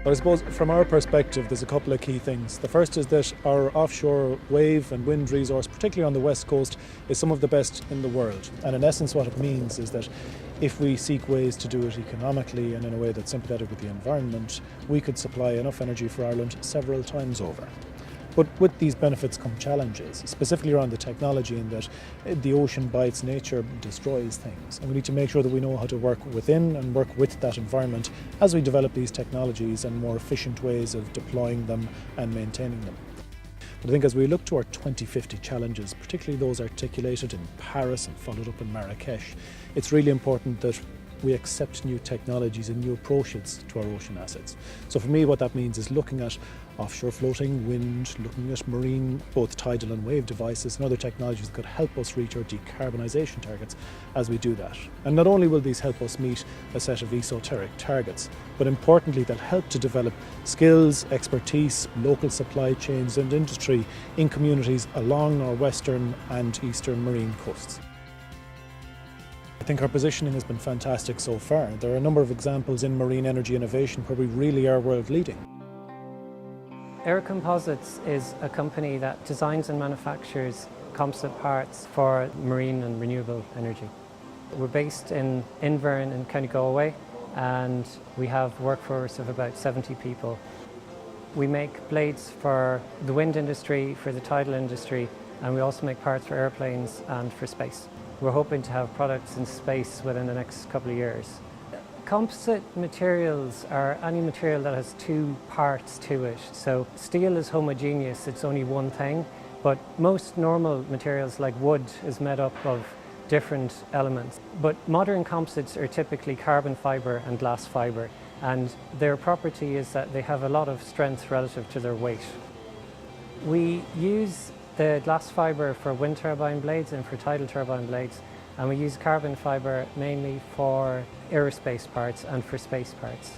But I suppose from our perspective, there's a couple of key things. The first is that our offshore wave and wind resource, particularly on the west coast, is some of the best in the world. And in essence, what it means is that if we seek ways to do it economically and in a way that's sympathetic with the environment, we could supply enough energy for Ireland several times over. But with these benefits come challenges, specifically around the technology, in that the ocean by its nature destroys things. And we need to make sure that we know how to work within and work with that environment as we develop these technologies and more efficient ways of deploying them and maintaining them. But I think as we look to our 2050 challenges, particularly those articulated in Paris and followed up in Marrakesh, it's really important that we accept new technologies and new approaches to our ocean assets. So for me, what that means is looking at offshore floating wind, looking at marine, both tidal and wave devices and other technologies that could help us reach our decarbonisation targets as we do that. And not only will these help us meet a set of esoteric targets, but importantly they'll help to develop skills, expertise, local supply chains and industry in communities along our western and eastern marine coasts. I think our positioning has been fantastic so far. There are a number of examples in marine energy innovation where we really are world leading. Air Composites is a company that designs and manufactures composite parts for marine and renewable energy. We're based in Invern in County Galway, and we have a workforce of about 70 people. We make blades for the wind industry, for the tidal industry, and we also make parts for airplanes and for space. We're hoping to have products in space within the next couple of years. Composite materials are any material that has two parts to it. So steel is homogeneous, it's only one thing, but most normal materials like wood is made up of different elements. But modern composites are typically carbon fibre and glass fibre, and their property is that they have a lot of strength relative to their weight. We use the glass fibre for wind turbine blades and for tidal turbine blades, and we use carbon fibre mainly for aerospace parts and for space parts.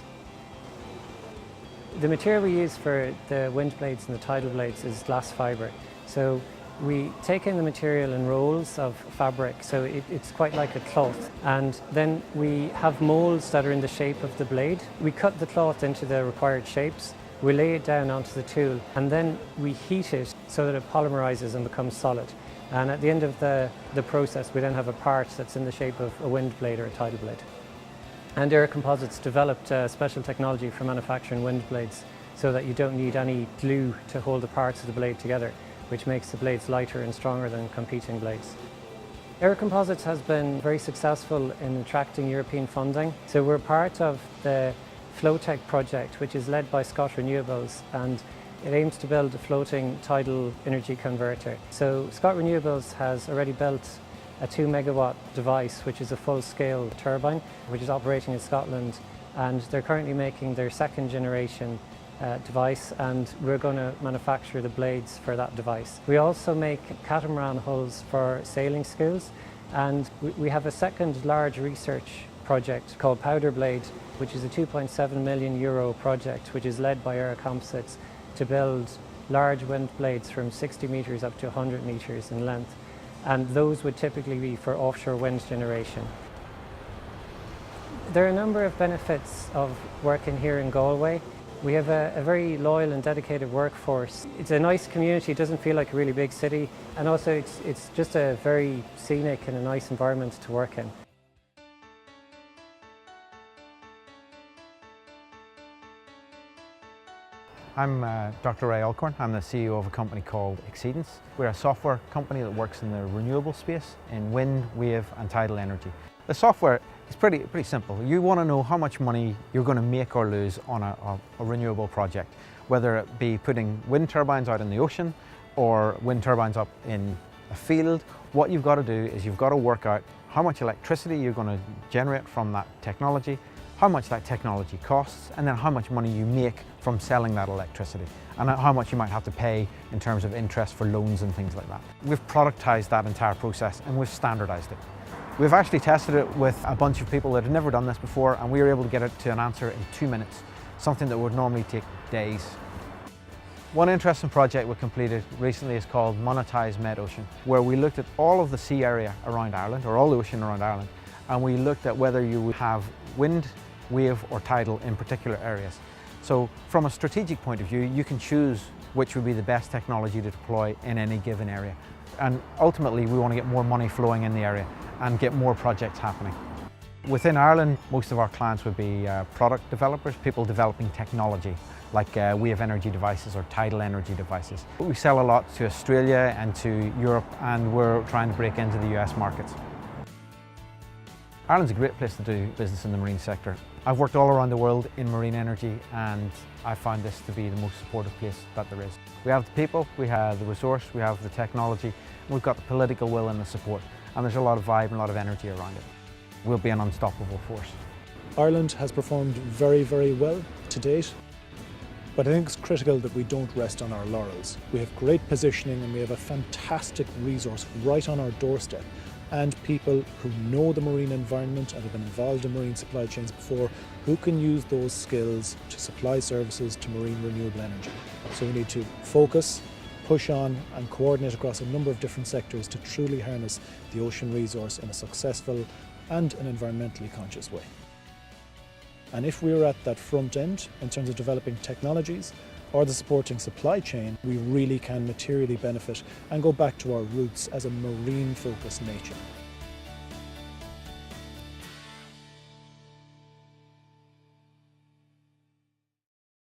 The material we use for the wind blades and the tidal blades is glass fibre. So we take in the material in rolls of fabric, so it's quite like a cloth, and then we have moulds that are in the shape of the blade. We cut the cloth into the required shapes. We lay it down onto the tool, and then we heat it so that it polymerizes and becomes solid. And at the end of the process, we then have a part that's in the shape of a wind blade or a tidal blade. And Air Composites developed a special technology for manufacturing wind blades so that you don't need any glue to hold the parts of the blade together, which makes the blades lighter and stronger than competing blades. Air Composites has been very successful in attracting European funding. So we're part of the Flowtech project, which is led by Scott Renewables, and it aims to build a floating tidal energy converter. So Scott Renewables has already built a 2 megawatt device, which is a full-scale turbine, which is operating in Scotland, and they're currently making their second generation device, and we're going to manufacture the blades for that device. We also make catamaran hulls for sailing schools, and we have a second large research project called Powder Blade, which is a €2.7 million project, which is led by Air Composites to build large wind blades from 60 metres up to 100 metres in length. And those would typically be for offshore wind generation. There are a number of benefits of working here in Galway. We have a very loyal and dedicated workforce. It's a nice community, it doesn't feel like a really big city, and also it's just a very scenic and a nice environment to work in. I'm Dr. Ray Alcorn. I'm the CEO of a company called Exceedance. We're a software company that works in the renewable space in wind, wave and tidal energy. The software is pretty simple. You want to know how much money you're going to make or lose on a renewable project, whether it be putting wind turbines out in the ocean or wind turbines up in a field. What you've got to do is you've got to work out how much electricity you're going to generate from that technology, how much that technology costs, and then how much money you make from selling that electricity, and how much you might have to pay in terms of interest for loans and things like that. We've productized that entire process and we've standardized it. We've actually tested it with a bunch of people that had never done this before, and we were able to get it to an answer in 2 minutes, something that would normally take days. One interesting project we completed recently is called Monetize Med-Ocean, where we looked at all of the sea area around Ireland, or all the ocean around Ireland, and we looked at whether you would have wind, wave or tidal in particular areas. So from a strategic point of view, you can choose which would be the best technology to deploy in any given area. And ultimately, we want to get more money flowing in the area and get more projects happening. Within Ireland, most of our clients would be product developers, people developing technology, like Wave Energy devices or Tidal Energy devices. We sell a lot to Australia and to Europe, and we're trying to break into the US markets. Ireland's a great place to do business in the marine sector. I've worked all around the world in marine energy, and I found this to be the most supportive place that there is. We have the people, we have the resource, we have the technology, and we've got the political will and the support, and there's a lot of vibe and a lot of energy around it. We'll be an unstoppable force. Ireland has performed very, very well to date, but I think it's critical that we don't rest on our laurels. We have great positioning and we have a fantastic resource right on our doorstep, and people who know the marine environment and have been involved in marine supply chains before, who can use those skills to supply services to marine renewable energy. So we need to focus, push on and coordinate across a number of different sectors to truly harness the ocean resource in a successful and an environmentally conscious way. And if we're at that front end in terms of developing technologies or the supporting supply chain, we really can materially benefit and go back to our roots as a marine-focused nation.